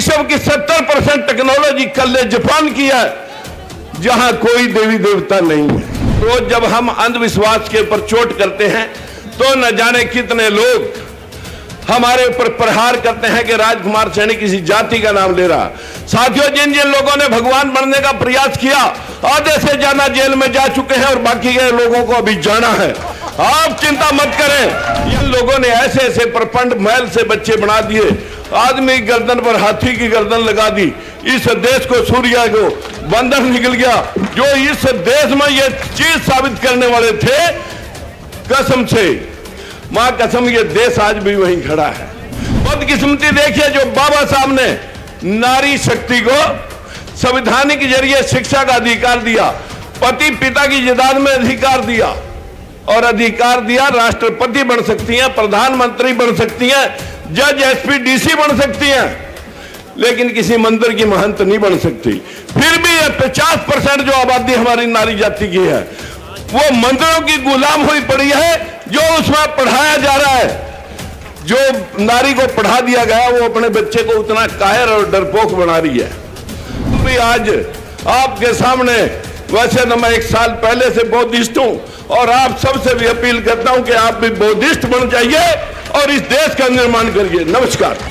विश्व की 70% टेक्नोलॉजी कल ने जापान की है, जहां कोई देवी देवता नहीं है। रोज जब हम अंधविश्वास के ऊपर चोट करते हैं तो न जाने कितने लोग हमारे ऊपर प्रहार करते हैं कि राजकुमार सैनी किसी जाति का नाम ले रहा। साथियों, जिन जिन लोगों ने भगवान बनने का प्रयास किया, आधे से ज्यादा जेल में जा चुके हैं और बाकी के लोगों को अभी जाना है। आप चिंता मत करें। इन लोगों ने ऐसे ऐसे प्रपंड महल से बच्चे बना दिए, आदमी की गर्दन पर हाथी की गर्दन लगा दी। इस देश को सूर्य को बंदर निकल गया। जो इस देश में ये चीज साबित करने वाले थे, कसम से मां कसम, ये देश आज भी वहीं खड़ा है। बदकिस्मती देखिए, जो बाबा साहब ने नारी शक्ति को संवैधानिक जरिए शिक्षा का अधिकार दिया, पति पिता की जायदाद में अधिकार दिया और अधिकार दिया, राष्ट्रपति बन सकती हैं, प्रधानमंत्री बन सकती हैं, जज एसपी डीसी बन सकती हैं, लेकिन किसी मंदिर की महंत नहीं बन सकती। फिर भी 50% जो आबादी हमारी नारी जाति की है, वो मंदिरों की गुलाम हुई पड़ी है। जो उसमें पढ़ाया जा रहा है, जो नारी को पढ़ा दिया गया, वो अपने बच्चे को उतना कायर और डरपोक बना रही है। भी आज आपके सामने, वैसे तो मैं 1 साल पहले से बौद्धिस्ट हूं और आप सबसे भी अपील करता हूं कि आप भी बौद्धिस्ट बन जाइए और इस देश का निर्माण करिए। नमस्कार।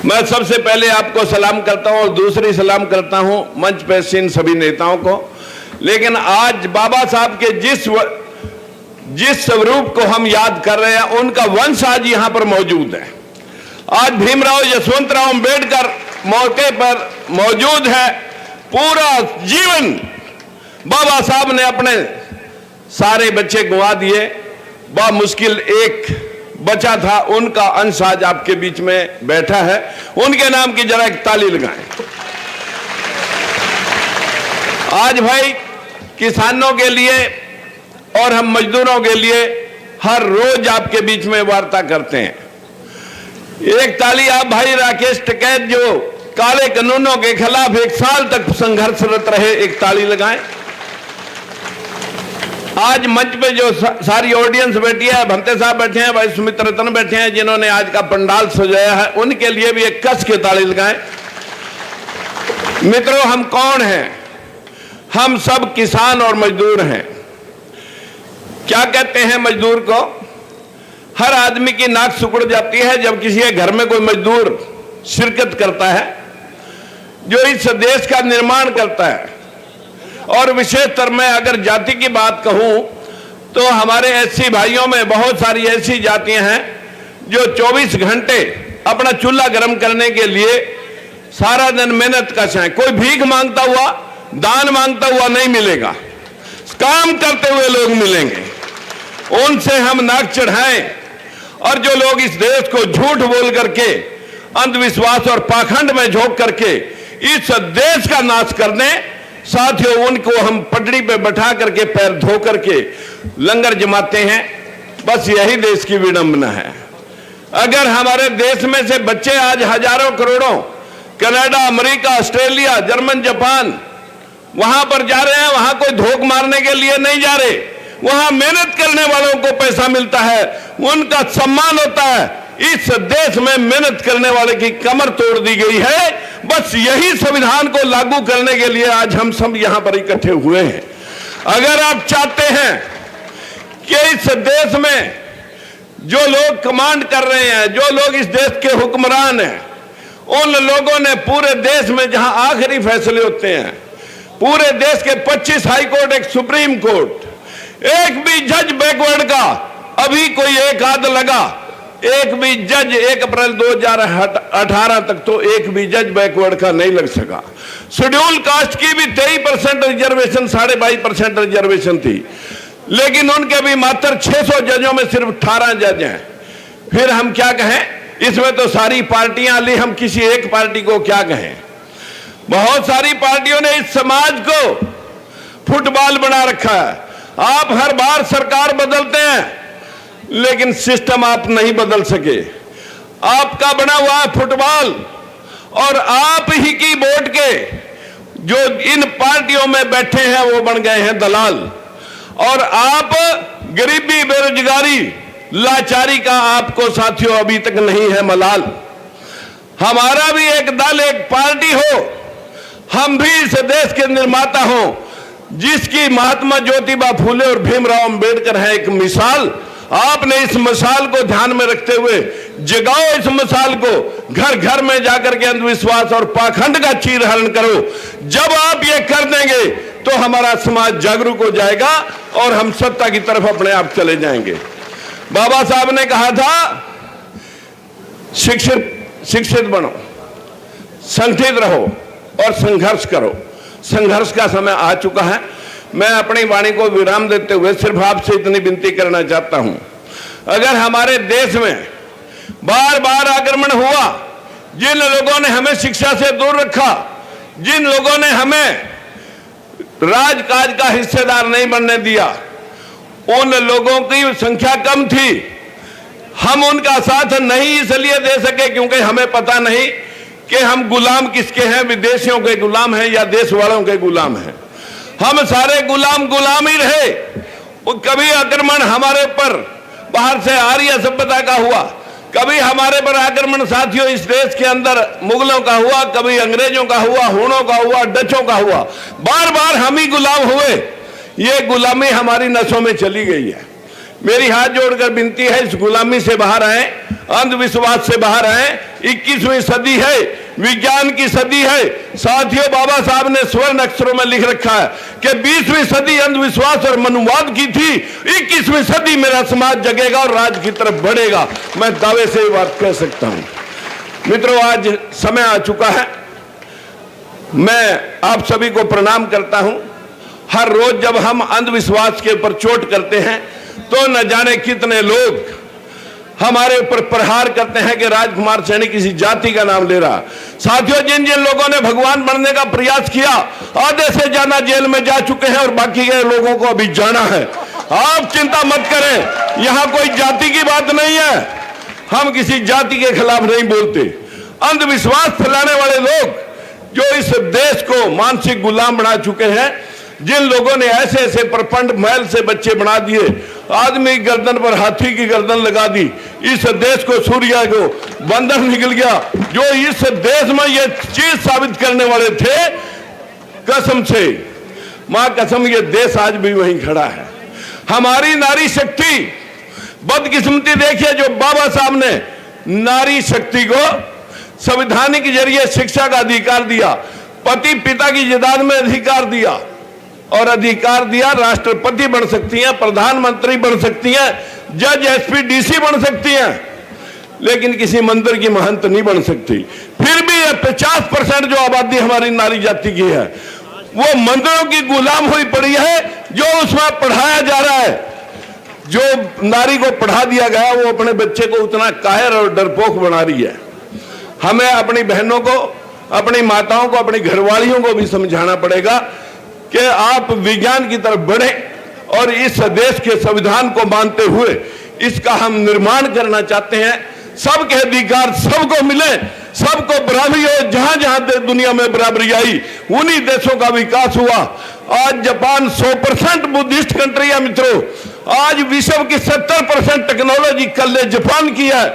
मैं सबसे पहले आपको सलाम करता हूं और दूसरी सलाम करता हूं मंच पे इन सभी नेताओं को। लेकिन आज बाबा साहब के जिस स्वरूप को हम याद कर रहे हैं, उनका वंश आज यहां पर मौजूद है। आज भीमराव यशवंतराव अंबेडकर मौके पर मौजूद है। पूरा जीवन बाबा साहब ने अपने सारे बच्चे गंवा दिए, बा मुश्किल एक बचा था, उनका अंश आज आपके बीच में बैठा है। उनके नाम की जरा एक ताली लगाएं। आज भाई किसानों के लिए और हम मजदूरों के लिए हर रोज आपके बीच में वार्ता करते हैं। एक ताली आप भाई राकेश टिकैत, जो काले कानूनों के खिलाफ 1 साल तक संघर्षरत रहे, एक ताली लगाएं। आज मंच पे जो सारी ऑडियंस बैठी है, भंते साहब बैठे हैं, भाई सुमित रतन बैठे हैं, जिन्होंने आज का पंडाल सजाया है, उनके लिए भी एक कस के ताली लगाएं। मित्रों, हम कौन हैं? हम सब किसान और मजदूर हैं। क्या कहते हैं मजदूर को? हर आदमी की नाक सिकुड़ जाती है जब किसी के घर में कोई मजदूर शिरकत करता है, जो इस देश का निर्माण करता है। और विशेषतर मैं अगर जाति की बात कहूं तो हमारे एससी भाइयों में बहुत सारी ऐसी जातियां हैं जो 24 घंटे अपना चूल्हा गर्म करने के लिए सारा दिन मेहनत कर रहे हैं। कोई भीख मांगता हुआ, दान मांगता हुआ नहीं मिलेगा, काम करते हुए लोग मिलेंगे। उनसे हम नाक चढ़ाएं। और जो लोग इस देश को झूठ बोल करके, अंधविश्वास और पाखंड में झोंक करके इस देश का नाश कर दें, साथियों, उनको हम पटड़ी पे बैठा करके पैर धो करके लंगर जमाते हैं। बस यही देश की विडंबना है। अगर हमारे देश में से बच्चे आज हजारों करोड़ों Canada, America, Australia, German, Japan वहां पर जा रहे हैं, वहां कोई धोख मारने के लिए नहीं जा रहे, वहां मेहनत करने वालों को पैसा मिलता है, उनका सम्मान होता है। इस देश में मेहनत करने वाले की कमर तोड़ दी गई है। बस यही संविधान को लागू करने के लिए आज हम सब यहां पर इकट्ठे हुए हैं। अगर आप चाहते हैं कि इस देश में जो लोग कमांड कर रहे हैं, जो लोग इस देश के हुक्मरान हैं, उन लोगों ने पूरे देश में जहां आखिरी फैसले होते हैं, पूरे देश के 25 हाई कोर्ट, एक सुप्रीम कोर्ट, एक भी जज बैकवर्ड का अभी कोई एक आध लगा, एक भी जज 1 अप्रैल 2018 तक तो एक भी जज बैकवर्ड का नहीं लग सका। शेड्यूल कास्ट की भी 23% रिजर्वेशन, 22.5% रिजर्वेशन थी, लेकिन उनके भी मात्र 600 जजों में सिर्फ 18 जज हैं। फिर हम क्या कहें? इसमें तो सारी पार्टियां ली, हम किसी एक पार्टी को क्या कहें? बहुत सारी पार्टियों ने इस समाज को फुटबॉल बना रखा है। आप हर बार सरकार बदलते हैं, लेकिन सिस्टम आप नहीं बदल सके। आपका बना हुआ है फुटबॉल और आप ही की वोट के जो इन पार्टियों में बैठे हैं वो बन गए हैं दलाल। और आप गरीबी, बेरोजगारी लाचारी का आपको साथियों अभी तक नहीं है मलाल। हमारा भी एक दल, एक पार्टी हो, हम भी इस देश के निर्माता हो, जिसकी महात्मा ज्योतिबा फूले और भीमराव अंबेडकर है एक मिसाल। आपने इस मिसाल को ध्यान में रखते हुए जगाओ, इस मिसाल को घर घर में जाकर के अंधविश्वास और पाखंड का चीरहरण करो। जब आप ये कर देंगे तो हमारा समाज जागरूक हो जाएगा और हम सत्ता की तरफ अपने आप चले जाएंगे। बाबा साहब ने कहा था शिक्षित बनो, संगठित रहो और संघर्ष करो। संघर्ष का समय आ चुका है। मैं अपनी वाणी को विराम देते हुए सिर्फ आपसे इतनी विनती करना चाहता हूं, अगर हमारे देश में बार बार आक्रमण हुआ, जिन लोगों ने हमें शिक्षा से दूर रखा, जिन लोगों ने हमें राजकाज का हिस्सेदार नहीं बनने दिया, उन लोगों की संख्या कम थी। हम उनका साथ नहीं इसलिए दे सके क्योंकि हमें पता नहीं कि हम गुलाम किसके हैं, विदेशियों के गुलाम हैं या देश वालों के गुलाम हैं। हम सारे गुलाम ही रहे। कभी आक्रमण हमारे पर बाहर से आर्य सभ्यता का हुआ, कभी हमारे पर आक्रमण साथियों इस देश के अंदर मुगलों का हुआ, कभी अंग्रेजों का हुआ, हूणों का हुआ, डचों का हुआ। बार बार हम ही गुलाम हुए। ये गुलामी हमारी नसों में चली गई है। मेरी हाथ जोड़कर विनती है, इस गुलामी से बाहर आए, अंधविश्वास से बाहर आए। 21वीं सदी है, विज्ञान की सदी है। साथियों, बाबा साहब ने स्वर्ण अक्षरों में लिख रखा है कि 20वीं सदी अंधविश्वास और मनुवाद की थी, 21वीं सदी मेरा समाज जगेगा और राज की तरफ बढ़ेगा। मैं दावे से ये बात कह सकता हूं। मित्रों, आज समय आ चुका है। मैं आप सभी को प्रणाम करता हूं। हर रोज जब हम अंधविश्वास के ऊपर चोट करते हैं तो न जाने कितने लोग हमारे ऊपर प्रहार करते हैं कि राजकुमार सैनी किसी जाति का नाम ले रहा। साथियों, जिन जिन लोगों ने भगवान बनने का प्रयास किया, आधे से ज्यादा जेल में जा चुके हैं और बाकी के लोगों को अभी जाना है। आप चिंता मत करें, यहां कोई जाति की बात नहीं है। हम किसी जाति के खिलाफ नहीं बोलते। अंधविश्वास फैलाने वाले लोग जो इस देश को मानसिक गुलाम बना चुके हैं, जिन लोगों ने ऐसे ऐसे प्रपंड महल से बच्चे बना दिए, आदमी की गर्दन पर हाथी की गर्दन लगा दी, इस देश को सूर्य को बंधन निकल गया। जो इस देश में ये चीज साबित करने वाले थे, कसम से मां कसम, ये देश आज भी वहीं खड़ा है। हमारी नारी शक्ति, बदकिस्मती देखिए, जो बाबा साहब ने नारी शक्ति को संवैधानिक जरिए शिक्षा का अधिकार दिया, पति पिता की जायदाद में अधिकार दिया और अधिकार दिया, राष्ट्रपति बन सकती हैं, प्रधानमंत्री बन सकती हैं, जज एसपी डीसी बन सकती हैं, लेकिन किसी मंदिर की महंत नहीं बन सकती। फिर भी 50% जो आबादी हमारी नारी जाति की है, वो मंदिरों की गुलाम हुई पड़ी है। जो उसमें पढ़ाया जा रहा है, जो नारी को पढ़ा दिया गया, वो अपने बच्चे को उतना कायर और डरपोक बना रही है। हमें अपनी बहनों को, अपनी माताओं को, अपनी घरवालियों को भी समझाना पड़ेगा कि आप विज्ञान की तरफ बढ़ें और इस देश के संविधान को मानते हुए इसका हम निर्माण करना चाहते हैं। सबके अधिकार सबको मिले, सबको बराबरी हो। जहां जहां दुनिया में बराबरी आई, उन्हीं देशों का विकास हुआ। आज जापान 100% बुद्धिस्ट कंट्री है मित्रों। आज विश्व की 70% टेक्नोलॉजी कल जापान की है,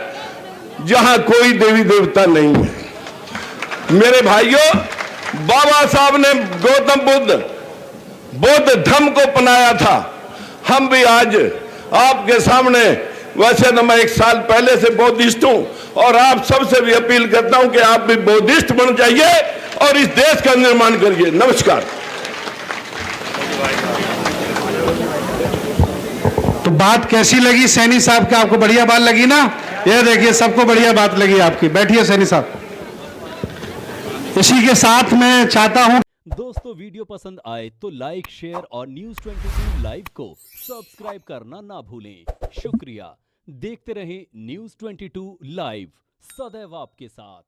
जहां कोई देवी देवता नहीं है। मेरे भाइयों, बाबा साहब ने गौतम बौद्ध धर्म को अपनाया था। हम भी आज आपके सामने, वैसे तो मैं 1 साल पहले से बौद्धिस्ट हूं और आप सबसे भी अपील करता हूं कि आप भी बौद्धिस्ट बन जाइए और इस देश का निर्माण करिए। नमस्कार। तो बात कैसी लगी सैनी साहब की? आपको बढ़िया बात लगी ना? ये देखिए, सबको बढ़िया बात लगी आपकी। बैठिए सैनी साहब। इसी के साथ मैं चाहता हूं, दोस्तों, वीडियो पसंद आए तो लाइक, शेयर और News 22 लाइव को सब्सक्राइब करना ना भूलें। शुक्रिया। देखते रहें News 22 लाइव, सदैव आपके साथ।